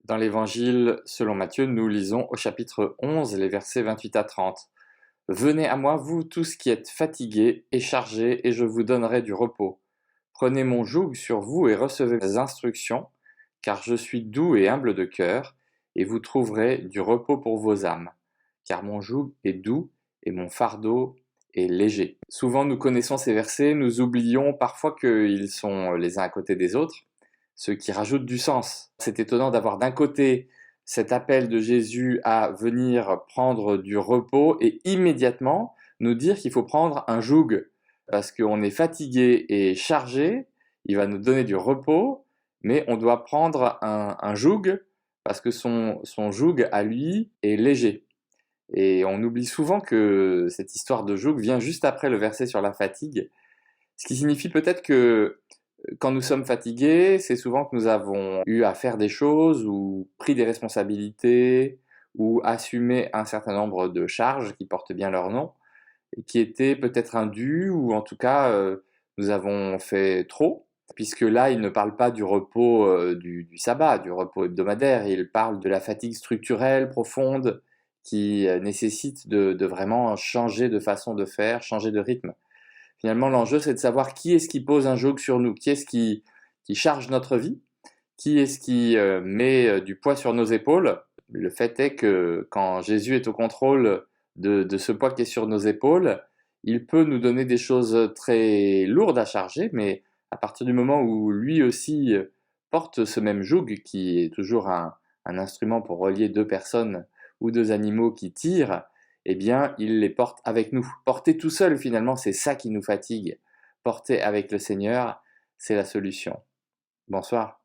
Dans l'Évangile selon Matthieu, nous lisons au chapitre 11, les versets 28 à 30. « Venez à moi, vous tous qui êtes fatigués et chargés, et je vous donnerai du repos. Prenez mon joug sur vous et recevez mes instructions, car je suis doux et humble de cœur, et vous trouverez du repos pour vos âmes. Car mon joug est doux et mon fardeau est léger. » Souvent nous connaissons ces versets, nous oublions parfois qu'ils sont les uns à côté des autres, ce qui rajoute du sens. C'est étonnant d'avoir d'un côté cet appel de Jésus à venir prendre du repos et immédiatement nous dire qu'il faut prendre un joug parce qu'on est fatigué et chargé, il va nous donner du repos, mais on doit prendre un joug parce que son joug à lui est léger. Et on oublie souvent que cette histoire de joug vient juste après le verset sur la fatigue, ce qui signifie peut-être que quand nous sommes fatigués, c'est souvent que nous avons eu à faire des choses ou pris des responsabilités ou assumé un certain nombre de charges qui portent bien leur nom et qui étaient peut-être indues ou en tout cas nous avons fait trop, puisque là il ne parle pas du repos du sabbat, du repos hebdomadaire, il parle de la fatigue structurelle profonde qui nécessite de vraiment changer de façon de faire, changer de rythme. Finalement, l'enjeu, c'est de savoir qui est-ce qui pose un joug sur nous, qui est-ce qui charge notre vie, qui est-ce qui met du poids sur nos épaules. Le fait est que quand Jésus est au contrôle de ce poids qui est sur nos épaules, il peut nous donner des choses très lourdes à charger, mais à partir du moment où lui aussi porte ce même joug, qui est toujours un instrument pour relier deux personnes ou deux animaux qui tirent, eh bien, il les porte avec nous. Porter tout seul, finalement, c'est ça qui nous fatigue. Porter avec le Seigneur, c'est la solution. Bonsoir.